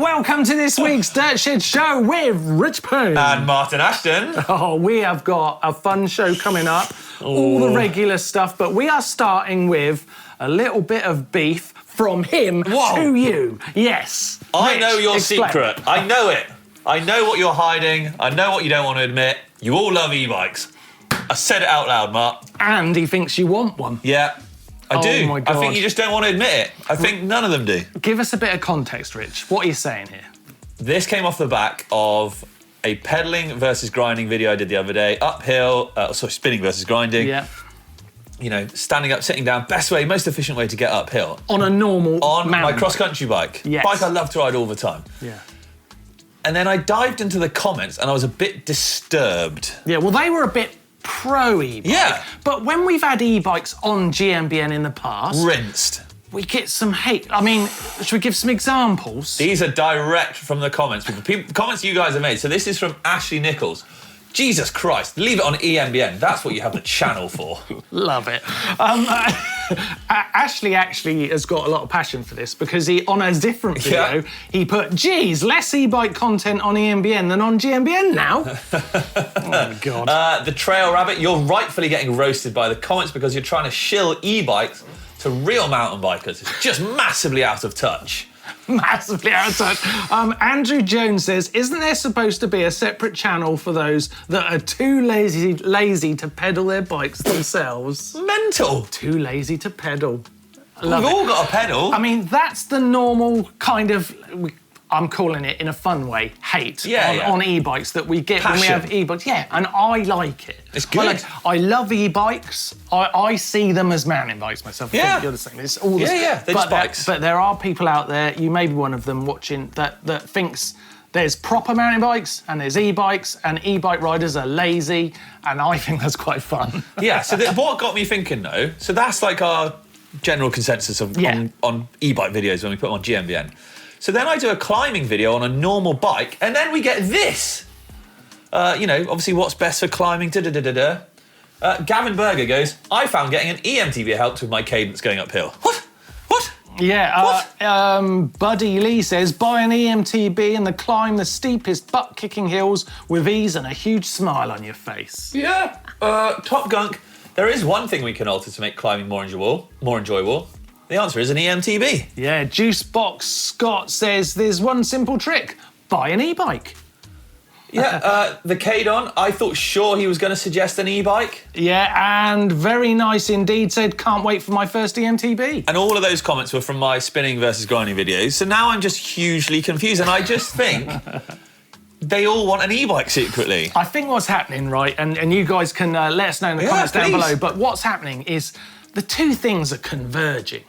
Welcome to this week's Dirt Shed Show with Rich Payne. And Martyn Ashton. Oh, we have got a fun show coming up. All the regular stuff, but we are starting with a little bit of beef from him to you. Yes. I Rich, know your explain. secret. I know it. I know what you're hiding. I know what you don't want to admit. You all love e-bikes. I said it out loud, Mark. And he thinks you want one. Yeah, I do. My God. I think you just don't want to admit it. I think none of them do. Give us a bit of context, Rich. What are you saying here? This came off the back of a pedaling versus grinding video I did the other day. Uphill, spinning versus grinding. Yeah. You know, standing up, sitting down, best way, most efficient way to get uphill. On a normal On my mountain cross-country bike. Yes. Bike I love to ride all the time. Yeah. And then I dived into the comments and I was a bit disturbed. Yeah, well, they were a bit pro e-bike. Yeah. But when we've had e-bikes on GMBN in the past... Rinsed. We get some hate. I mean, should we give some examples? These are direct from the comments. Comments you guys have made. So this is from Ashley Nichols. Jesus Christ, leave it on EMBN. That's what you have the channel for. Love it. Ashley actually has got a lot of passion for this because he, on a different video, he put, geez, less e-bike content on EMBN than on GMBN now. Oh, God. The Trail Rabbit, you're rightfully getting roasted by the comments because you're trying to shill e-bikes to real mountain bikers. It's just massively out of touch. Massively out of touch. Andrew Jones says, isn't there supposed to be a separate channel for those that are too lazy to pedal their bikes themselves? Mental. Too lazy to pedal. We've all got a pedal. I mean, that's the normal kind of... I'm calling it, in a fun way, hate on e-bikes that we get when we have e-bikes. Yeah, and I like it. It's good. I love e-bikes. I see them as mountain bikes myself. I think you're the same. It's all they're just bikes. But there are people out there, you may be one of them watching, that thinks there's proper mountain bikes and there's e-bikes and e-bike riders are lazy, and I think that's quite fun. Yeah, so what got me thinking, though, so that's like our general consensus on e-bike videos when we put them on GMBN. So then I do a climbing video on a normal bike, and then we get this. Obviously what's best for climbing, Gavin Berger goes, I found getting an EMTB helped with my cadence going uphill. What? Yeah, Buddy Lee says, buy an EMTB and climb the steepest butt-kicking hills with ease and a huge smile on your face. Yeah, Top Gunk, there is one thing we can alter to make climbing more enjoyable. The answer is an EMTB. Yeah, Juicebox Scott says there's one simple trick. Buy an e-bike. Yeah, the Cadon, I thought sure he was going to suggest an e-bike. Yeah, and very nice indeed said, can't wait for my first EMTB. And all of those comments were from my spinning versus grinding videos. So now I'm just hugely confused, and I just think they all want an e-bike secretly. I think what's happening, right, and you guys can let us know in the comments down below, but what's happening is the two things are converging.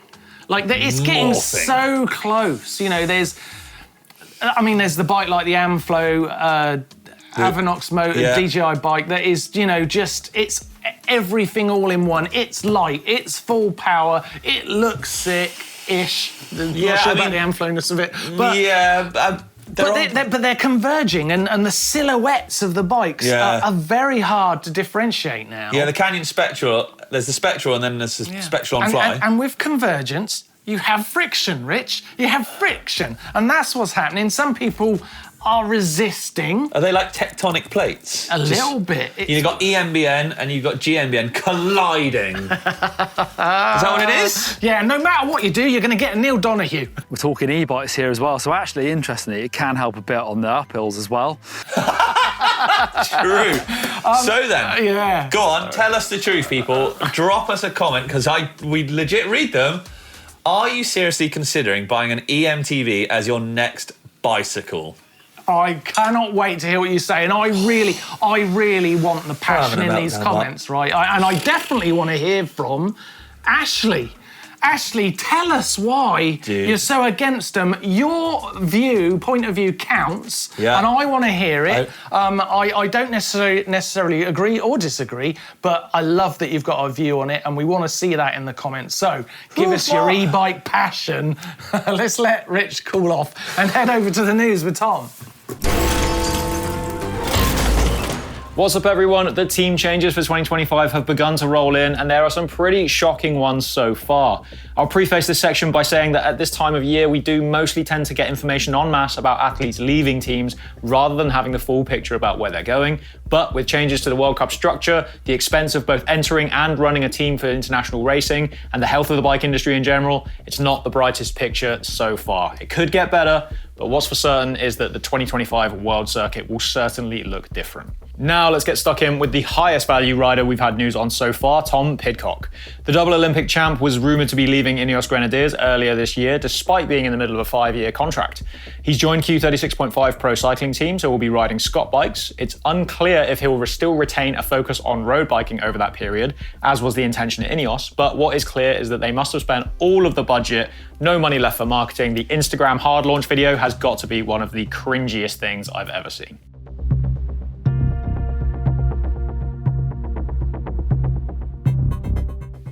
Like, it's getting so close. You know, there's the bike like the Amflow, Avanox motor, DJI bike that is, it's everything all in one. It's light, it's full power, it looks sick-ish. Not sure about the Amflowness of it. But, but they're converging, and the silhouettes of the bikes are very hard to differentiate now. Yeah, the Canyon Spectral, there's the Spectral and then there's the Spectral on Fly. And with convergence, you have friction, Rich. You have friction. And that's what's happening. Some people are resisting. Are they like tectonic plates? A little bit. You've got EMBN and you've got GMBN colliding. Is that what it is? Yeah, no matter what you do, you're going to get a Neil Donahue. We're talking e-bikes here as well, so actually, interestingly, it can help a bit on the uphills as well. True. So then, go on, tell us the truth, people. Drop us a comment, because we legit read them. Are you seriously considering buying an EMTB as your next bicycle? I cannot wait to hear what you say, and I really want the passion in these comments, right? And I definitely want to hear from Ashley. Ashley, tell us why you're so against them. Your point of view counts, and I want to hear it. I don't necessarily agree or disagree, but I love that you've got a view on it, and we want to see that in the comments. So give us your e-bike passion. Let's let Rich cool off and head over to the news with Tom. What's up everyone? The team changes for 2025 have begun to roll in, and there are some pretty shocking ones so far. I'll preface this section by saying that at this time of year we do mostly tend to get information en masse about athletes leaving teams rather than having the full picture about where they're going. But with changes to the World Cup structure, the expense of both entering and running a team for international racing, and the health of the bike industry in general, it's not the brightest picture so far. It could get better, but what's for certain is that the 2025 World Circuit will certainly look different. Now let's get stuck in with the highest value rider we've had news on so far, Tom Pidcock. The double Olympic champ was rumoured to be leaving Ineos Grenadiers earlier this year, despite being in the middle of a 5-year contract. He's joined Q36.5 Pro Cycling Team, so will be riding Scott bikes. It's unclear if he'll still retain a focus on road biking over that period, as was the intention at Ineos, but what is clear is that they must have spent all of the budget, no money left for marketing. The Instagram hard launch video has got to be one of the cringiest things I've ever seen.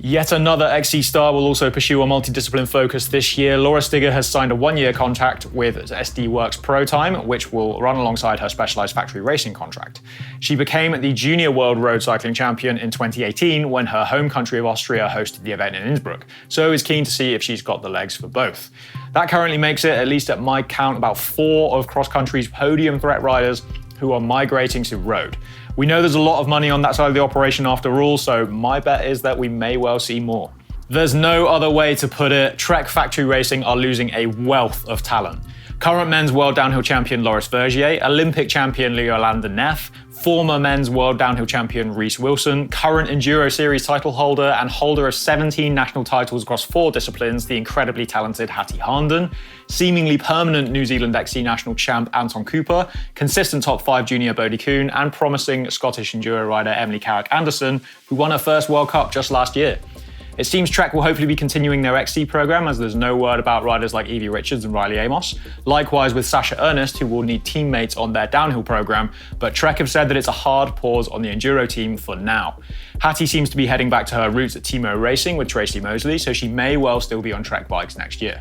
Yet another XC star will also pursue a multidiscipline focus this year. Laura Stigger has signed a 1-year contract with SD Works Pro Time, which will run alongside her specialized factory racing contract. She became the Junior World Road Cycling Champion in 2018 when her home country of Austria hosted the event in Innsbruck, so is keen to see if she's got the legs for both. That currently makes it, at least at my count, about 4 of cross-country's podium threat riders who are migrating to road. We know there's a lot of money on that side of the operation after all, so my bet is that we may well see more. There's no other way to put it. Trek Factory Racing are losing a wealth of talent. Current men's world downhill champion Loris Vergier, Olympic champion Yolanda Neff, former men's world downhill champion Reece Wilson, current Enduro Series title holder and holder of 17 national titles across 4 disciplines, the incredibly talented Hattie Harnden, seemingly permanent New Zealand XC national champ Anton Cooper, consistent top 5 junior Bodie Kuhn, and promising Scottish Enduro rider Emily Carrick Anderson, who won her first World Cup just last year. It seems Trek will hopefully be continuing their XC program, as there's no word about riders like Evie Richards and Riley Amos. Likewise with Sasha Ernest, who will need teammates on their downhill program, but Trek have said that it's a hard pause on the Enduro team for now. Hattie seems to be heading back to her roots at Timo Racing with Tracy Mosley, so she may well still be on Trek bikes next year.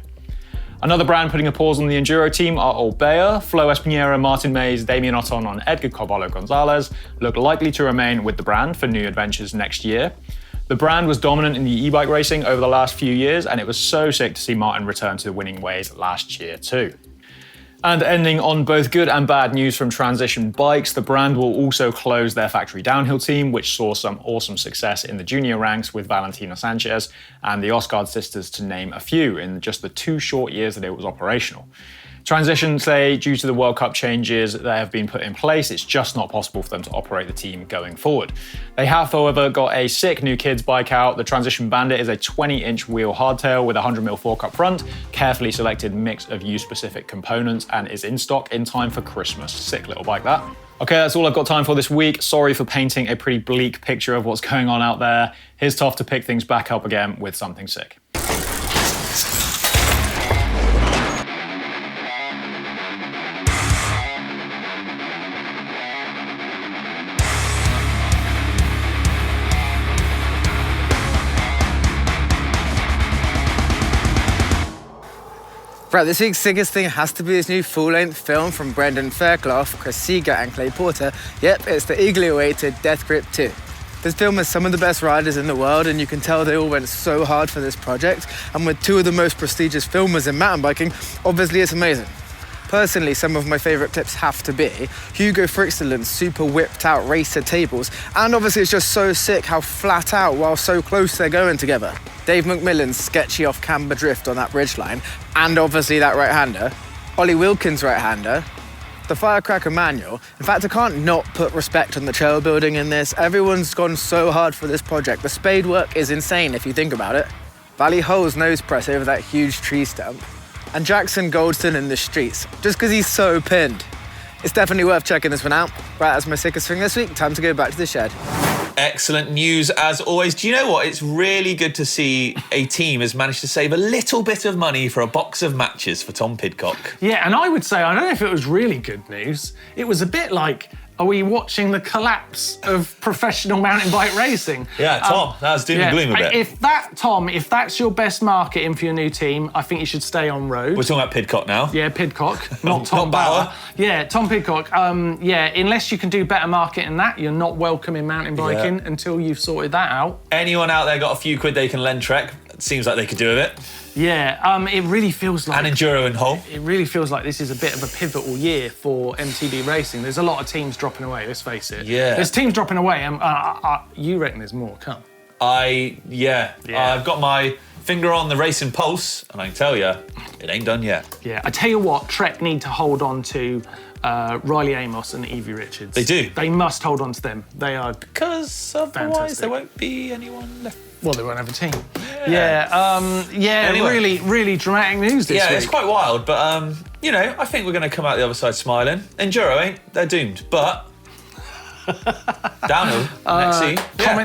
Another brand putting a pause on the Enduro team are Orbea. Flo Espinera, Martin Mays, Damien Otton and Edgar Carvalho Gonzalez look likely to remain with the brand for new adventures next year. The brand was dominant in the e-bike racing over the last few years, and it was so sick to see Martin return to the winning ways last year too. And ending on both good and bad news from Transition Bikes, the brand will also close their factory downhill team, which saw some awesome success in the junior ranks with Valentina Sanchez and the Osgard sisters, to name a few, in just the 2 short years that it was operational. Transition say due to the World Cup changes that have been put in place, it's just not possible for them to operate the team going forward. They have, however, got a sick new kids bike out. The Transition Bandit is a 20-inch wheel hardtail with a 100mm fork up front, carefully selected mix of you-specific components, and is in stock in time for Christmas. Sick little bike that. Okay, that's all I've got time for this week. Sorry for painting a pretty bleak picture of what's going on out there. Here's Toff to pick things back up again with something sick. Right, this week's Sickest Thing has to be his new full-length film from Brendan Fairclough, Chris Seeger and Clay Porter. Yep, it's the eagerly awaited Deathgrip 2. This film has some of the best riders in the world, and you can tell they all went so hard for this project. And with 2 of the most prestigious filmers in mountain biking, obviously it's amazing. Personally, some of my favourite clips have to be Hugo Frixteland's super whipped out racer tables, and obviously it's just so sick how flat out while so close they're going together. Dave McMillan's sketchy off camber drift on that bridge line, and obviously that right-hander. Ollie Wilkins' right-hander. The Firecracker manual. In fact, I can't not put respect on the trail building in this. Everyone's gone so hard for this project. The spade work is insane if you think about it. Valley Hole's nose press over that huge tree stump. And Jackson Goldston in the streets, just because he's so pinned. It's definitely worth checking this one out. Right, that's my sickest thing this week. Time to go back to the shed. Excellent news as always. Do you know what? It's really good to see a team has managed to save a little bit of money for a box of matches for Tom Pidcock. Yeah, and I would say, I don't know if it was really good news. It was a bit like Are we watching the collapse of professional mountain bike racing? Yeah, Tom, that was doom and gloom a bit. If that's your best marketing for your new team, I think you should stay on road. We're talking about Pidcock now. Yeah, Pidcock, not Tom Bauer. Yeah, Tom Pidcock. Unless you can do better marketing than that, you're not welcome in mountain biking until you've sorted that out. Anyone out there got a few quid they can lend Trek? It seems like they could do with it. Yeah, it really feels like... And Enduro and Hull. It really feels like this is a bit of a pivotal year for MTB racing. There's a lot of teams dropping away, let's face it. Yeah. There's teams dropping away, and you reckon there's more come? I've got my finger on the racing pulse, and I can tell you, it ain't done yet. Yeah, I tell you what, Trek need to hold on to Riley Amos and Evie Richards. They do. They must hold on to them. They are Because otherwise there won't be anyone left. Well, they won't have a team. Anyway. Really, really dramatic news this week. Yeah, it's quite wild, but, I think we're going to come out the other side smiling. Enduro, they're doomed, but... Downhill, let's see.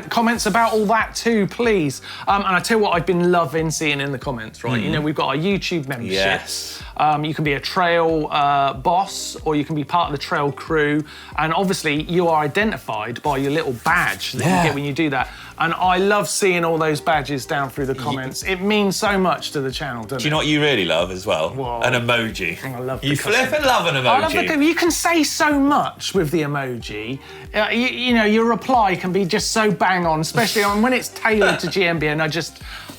Comments about all that too, please. And I tell you what I've been loving seeing in the comments, right? We've got our YouTube membership. Yes. You can be a trail boss, or you can be part of the trail crew. And obviously, you are identified by your little badge that you get when you do that. And I love seeing all those badges down through the comments. It means so much to the channel, doesn't it? Do you know what you really love as well? Whoa. An emoji. I love You flipping love an emoji. I love you can say so much with the emoji. Your reply can be just so bang on, especially when it's tailored to GMBN.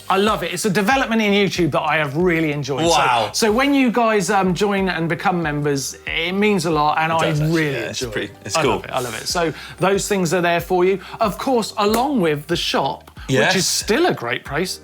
I love it. It's a development in YouTube that I have really enjoyed. Wow. So when you guys join and become members, it means a lot, and I really enjoy it. It's cool. I love it. So those things are there for you. Of course, along with the shop, which is still a great place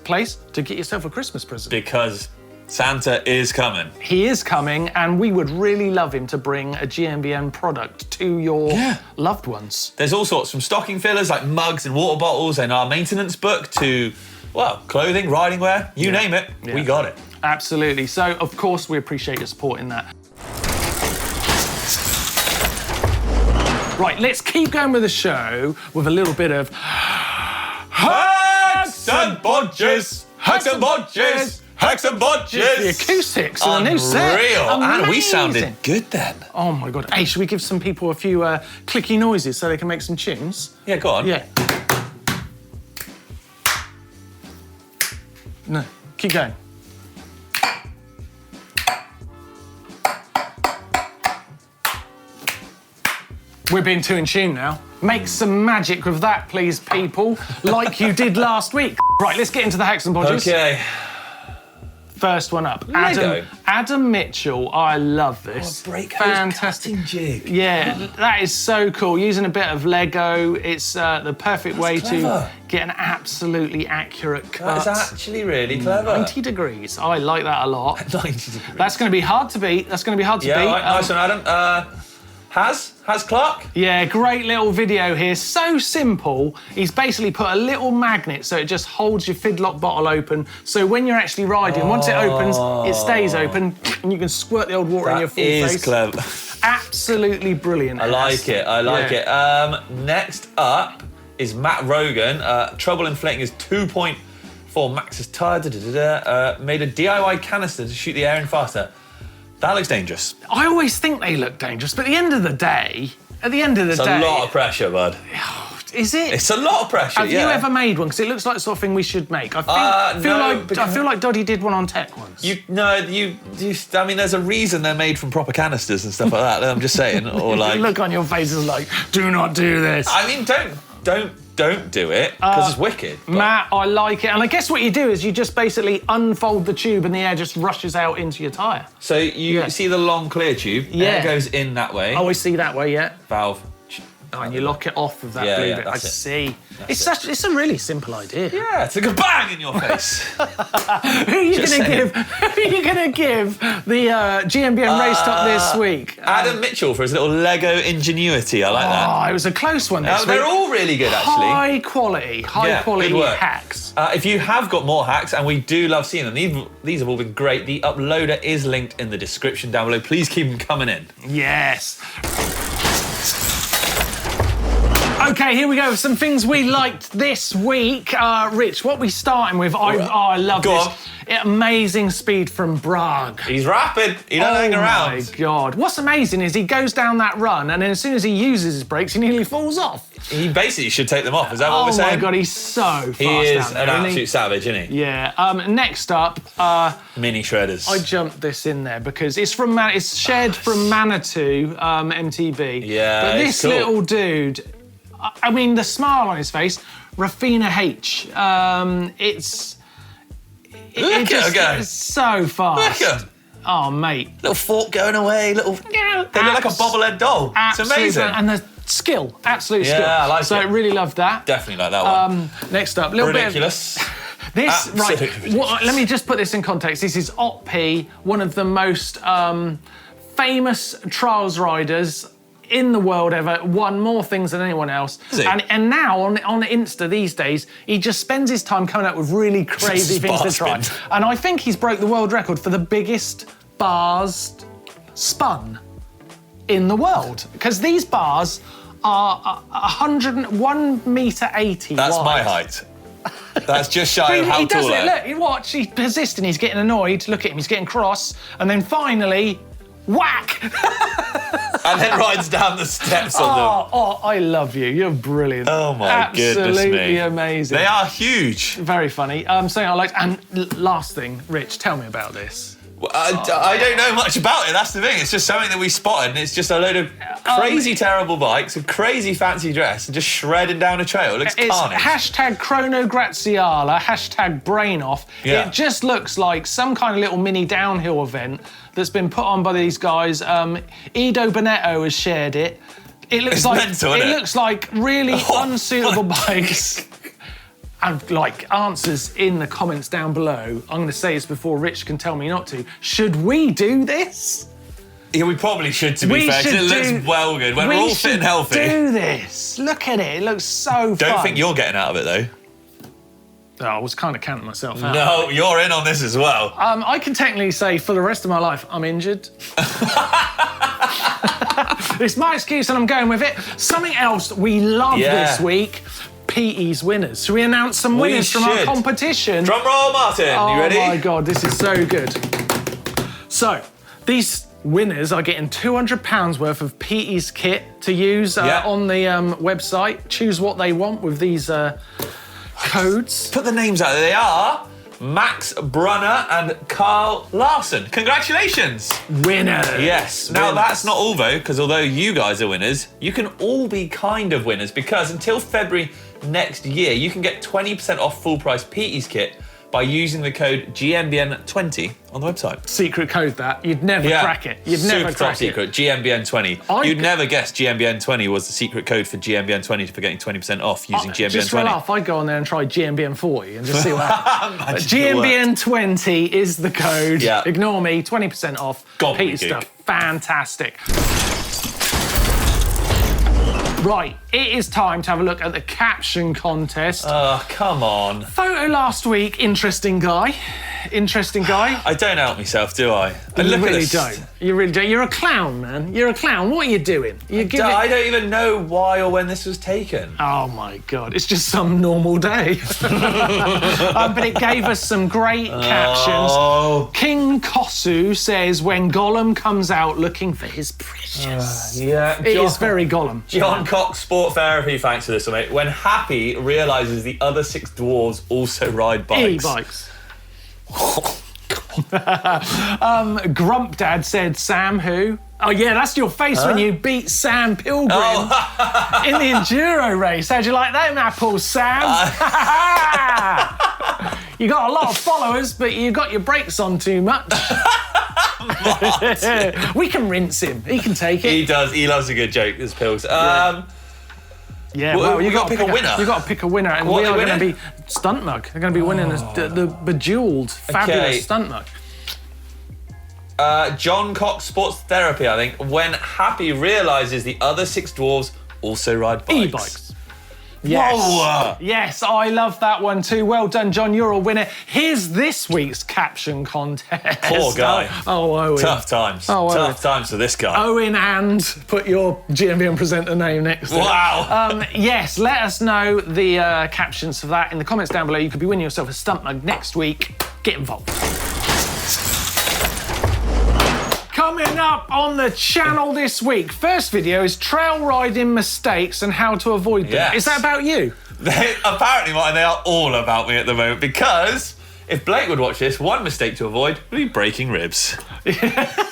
to get yourself a Christmas present. Because Santa is coming. He is coming, and we would really love him to bring a GMBN product to your loved ones. There's all sorts, from stocking fillers like mugs and water bottles and our maintenance book to... Well, clothing, riding wear, you name it, we got it. Absolutely. So, of course, we appreciate your support in that. Right, let's keep going with the show with a little bit of... Hacks and bodges! Hacks and bodges! Hacks and bodges! The acoustics and the new set. Unreal. And we Amazing. sounded good then. Oh, my God. Hey, should we give some people a few clicky noises so they can make some tunes? Yeah, go on. Yeah. No, keep going. We're being too in tune now. Make some magic with that, please, people, like you did last week. Right, let's get into the hacks and bodges. Okay. First one up. Lego. Adam Mitchell. I love this. Fantastic jig. Yeah, that is so cool. Using a bit of Lego, it's the perfect way to get an absolutely accurate cut. That's actually really clever. 90 degrees. I like that a lot. 90 degrees. That's going to be hard to beat. Yeah, right, nice one, Adam. Has Clark? Yeah, great little video here. So simple. He's basically put a little magnet so it just holds your Fidlock bottle open. So when you're actually riding, once it opens, it stays open and you can squirt the old water in your full face. That is clever. Absolutely brilliant. I like it. Next up is Matt Rogan. Trouble inflating his 2.4 Maxxis tyre. Made a DIY canister to shoot the air in faster. That looks dangerous. I always think they look dangerous, but at the end of the day, it's a lot of pressure, bud. Is it? It's a lot of pressure. Have you ever made one? Because it looks like the sort of thing we should make. I feel like Doddy did one on tech once. I mean, there's a reason they're made from proper canisters and stuff like that. I'm just saying, or like. The look on your face is like, do not do this. I mean, don't do it because it's wicked. But... Matt, I like it. And I guess what you do is you just basically unfold the tube and the air just rushes out into your tyre. So you see the long clear tube, air goes in that way. Oh, I see that way, yeah. Valve. Oh, and you lock it off with that blue bit. I see. It's a really simple idea. Yeah, it's like a bang in your face. Who are you going to give the GMBN race top this week? Adam Mitchell for his little Lego ingenuity. I like that. Oh, it was a close one this week. They're all really good, actually. High quality hacks. If you have got more hacks, and we do love seeing them, these have all been great. The uploader is linked in the description down below. Please keep them coming in. Yes. Okay, here we go. Some things we liked this week. Rich, what are we starting with? I love Go this. on. Amazing speed from Bragg. He's rapid. He don't hang around. Oh my God. What's amazing is he goes down that run and then as soon as he uses his brakes, he nearly falls off. He basically should take them off. Is that what we're saying? Oh my God, he's so fast He is down there, an isn't absolute savage, isn't he? Yeah. Next up, Mini shredders. I jumped this in there because it's shared from Manitou MTB. Yeah, But it's this cool. little dude, I mean, the smile on his face, Rafina H. Look at her go. It's so fast. Look at her. Oh, mate. Little fork going away. They look like a bobblehead doll. It's amazing. And the skill, absolute skill. Yeah, I like so it. I really love that. Definitely like that one. Next up, little Ridiculous. bit of this. Absolutely Right. ridiculous. Let me just put this in context. This is OPP, one of the most famous trials riders in the world ever, won more things than anyone else. Is he? And now on Insta these days, he just spends his time coming up with really crazy things to try. Spin. And I think he's broke the world record for the biggest bars spun in the world. Because these bars are 101 meter 80 That's wide. my height. That's just shy of how he does tall I it. am. Look, you watch. He's persisting. He's getting annoyed. Look at him. He's getting cross, and then finally, whack! And then rides down the steps on them. Oh, I love you. You're brilliant. Oh my goodness me. Absolutely amazing. They are huge. Very funny. Something I liked. And last thing, Rich, tell me about this. Well, I don't know much about it, that's the thing. It's just something that we spotted, and it's just a load of crazy, terrible bikes, a crazy fancy dress, and just shredding down a trail. It looks It's carnage. hashtag Chrono Graziala, hashtag Brain Off. Yeah. It just looks like some kind of little mini downhill event that's been put on by these guys. Edo Bonetto has shared it. It looks It's like mental, isn't it? looks like really Oh unsuitable my bikes. And like answers in the comments down below. I'm going to say this before Rich can tell me not to. Should we do this? Yeah, we probably should, to be fair, 'cause it looks well good. When we're all fit and healthy. Do this. Look at it. It looks so fun. Don't think you're getting out of it, though. Oh, I was kind of counting myself out. No, you're in on this as well. I can technically say for the rest of my life, I'm injured. It's my excuse and I'm going with it. Something else we love this week, Peaty's winners. Should we announce some winners from our competition? Drum roll, Martyn. Oh you ready? my God, this is so good. So, these winners are getting £200 worth of Peaty's kit to use on the website. Choose what they want with these codes. Put the names out there. They are Max Brunner and Carl Larson. Congratulations. Winners. Yes. Now, that's not all, though, because although you guys are winners, you can all be kind of winners, because until February next year, you can get 20% off full price Peaty's kit by using the code GMBN20 on the website. Secret code that. You'd never crack it. You'd never Super top crack it. secret, GMBN20. You'd never guess GMBN20 was the secret code for GMBN20 for getting 20% off using GMBN20. Just for a laugh, I'd go on there and try GMBN40 and just see what happens. GMBN20 is the code. Yeah. Ignore me, 20% off. Peaty Gobbledygook. stuff. Fantastic. Right, it is time to have a look at the caption contest. Oh, come on. Photo last week, interesting guy. Interesting guy. I don't help myself, do I? And You look at really this. don't. You really don't. You're a clown, man. You're a clown. What are you doing? You give I it... don't even know why or when this was taken. Oh my God, it's just some normal day. But it gave us some great captions. Oh. King Kosu says, when Gollum comes out looking for his precious. Yeah. It is very Gollum. John Cox Sport Therapy, thanks for this one, mate. When Happy realises the other 6 dwarves also ride bikes. E-bikes. Grump Dad said, Sam who? Oh yeah, that's your face when you beat Sam Pilgrim in the enduro race. How'd you like them apples, Sam? You got a lot of followers, but you got your brakes on too much. We can rinse him. He can take it. He does. He loves a good joke, this Pills. Yeah, Well, well, you we got to pick a winner. You got to pick a winner, and What we are are they going to winning? be Stunt Mug. They're going to be winning the bejeweled, fabulous Stunt Mug. John Cox Sports Therapy, I think. When Happy realises the other 6 dwarves also ride bikes. E-bikes. Yes. Whoa. Yes, I love that one too. Well done, John. You're a winner. Here's this week's caption contest. Poor guy. Oh, Owen. Tough times. Oh, Owen. Tough times for this guy. Owen, and put your GMBN presenter name next to it. Wow. Yes, let us know the captions for that in the comments down below. You could be winning yourself a stump mug next week. Get involved. Coming up on the channel this week, first video is trail riding mistakes and how to avoid them. Yes. Is that about you? Apparently, Martin, they are all about me at the moment because if Blake would watch this, one mistake to avoid would be breaking ribs.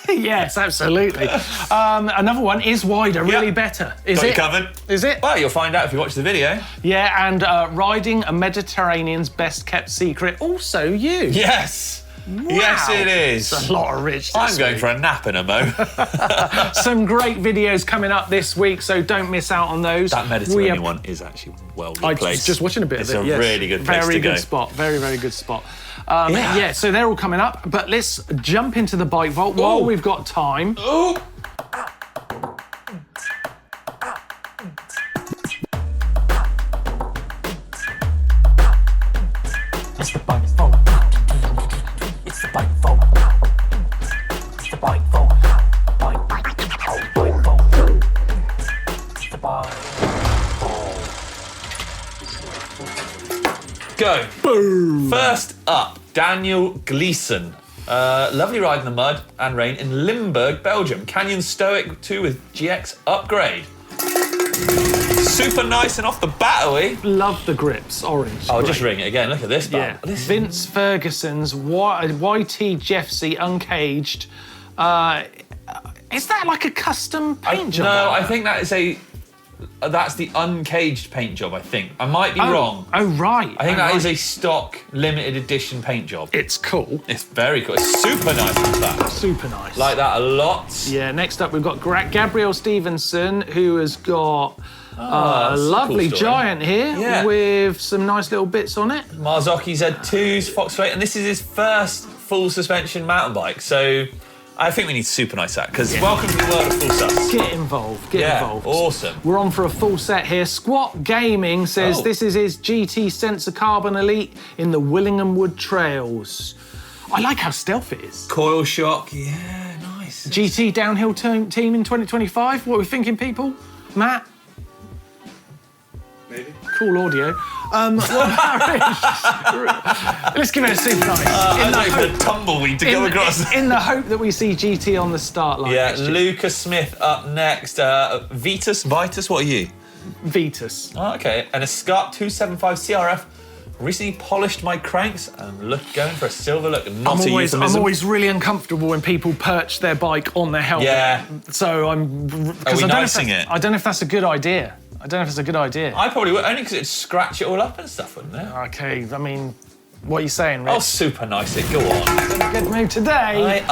Yes, absolutely. Another one is wider, really better. Is Got it? you covered. Is it? Well, you'll find out if you watch the video. Yeah, and riding a Mediterranean's best kept secret, also you. Yes. Wow. Yes, it is. It's a lot of rich. I'm going for a nap in a mo. Some great videos coming up this week, so don't miss out on those. That Mediterranean one is actually well good I place. just watching a bit it's of it. It's a really good place very to go. Good spot. Very, very good spot. Yeah, so they're all coming up, but let's jump into the bike vault while we've got time. Ooh. It's the bike vault. It's the bike vault. It's the bike vault. Bike vault. It's the bike vault. Go. Boom. First up, Daniel Gleeson. Lovely ride in the mud and rain in Limburg, Belgium. Canyon Stoic 2 with GX upgrade. Super nice and off the bat, are we? Love the grips, orange. I'll great. just ring it again. Look at this, Yeah. man. Vince Ferguson's YT Jeffsy Uncaged. Is that like a custom paint job? No, I think that is that's the uncaged paint job, I think. I might be wrong. Oh, right. I think that is a stock limited edition paint job. It's cool. It's very cool. It's super nice in fact. Super nice. Like that a lot. Yeah, next up we've got Gabrielle Stevenson, who has got a that's a lovely cool story. Giant here with some nice little bits on it. Marzocchi Z2's Foxway, and this is his first full suspension mountain bike. So I think we need to super nice that, because welcome to the world of full sus. Get involved, get involved. Awesome. We're on for a full set here. Squat Gaming says this is his GT Sensor Carbon Elite in the Willingham Wood Trails. I like how stealth it is. Coil shock, yeah, nice. GT downhill team in 2025. What are we thinking, people? Matt? Maybe. Cool audio. What about Rich? Let's give it a super nice. I'm waiting for the tumbleweed to go across. In the hope that we see GT on the start line. Yeah, next year. Lucas Smith up next. Vitus, what are you? Vitus. Oh, okay, and a Scarp 275 CRF. Recently polished my cranks and going for a silver look. Not a euphemism. I'm always really uncomfortable when people perch their bike on their helmet. Yeah. So I'm. Are we nicing it? I don't know if that's a good idea. I don't know if it's a good idea. I probably would, only because it'd scratch it all up and stuff, wouldn't it? Okay, I mean, what are you saying, Rich? Oh, super nice it. Go on. Good move today.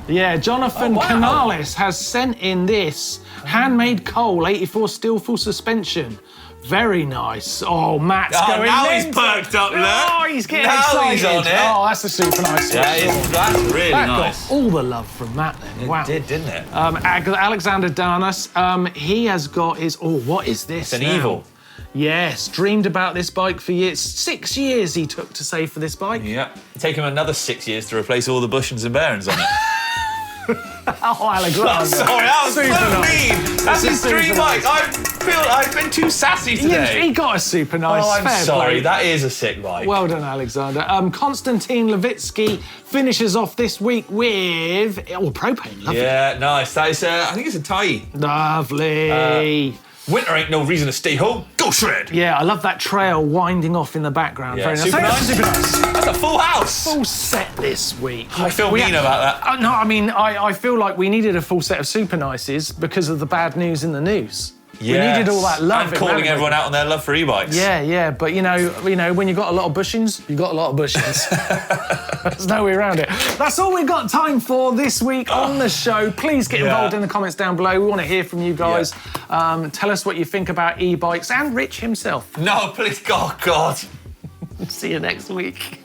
Yeah, Jonathan Canales has sent in this handmade Cole 84 steel full suspension. Very nice. Oh, Matt's going now into he's perked up, look. Oh, he's getting Now excited. he's on it. Oh, that's a super nice Yeah, that's really that nice. got all the love from Matt then. Wow. It did, didn't it? Alexander Darnas, he has got his, what is this? It's an now? Evil. Yes, dreamed about this bike for years. 6 years he took to save for this bike. Yeah. It'd take him another 6 years to replace all the bushings and bearings on it. Oh, Alexander. Sorry, that was Super so nice. mean. That's his dream bike. I feel I've been too sassy today. He got a super nice. Oh, I'm fair sorry. play. That is a sick bike. Well done, Alexander. Konstantin Levitsky finishes off this week with propane. Lovely. Yeah, nice. That is, I think it's a tie. Lovely. Winter ain't no reason to stay home. Go shred. Yeah, I love that trail winding off in the background. Yeah, Very nice. super nice. Super nice. That's a full house. Full set this week. I feel mean about that. No, I mean, I feel like we needed a full set of super nices because of the bad news in the news. Yes. We needed all that love. And calling everyone out on their love for e-bikes. Yeah, but you know, when you got a lot of bushings, you got a lot of bushings. There's no way around it. That's all we've got time for this week on the show. Please get involved in the comments down below. We want to hear from you guys. Tell us what you think about e-bikes and Rich himself. No, please, God. See you next week.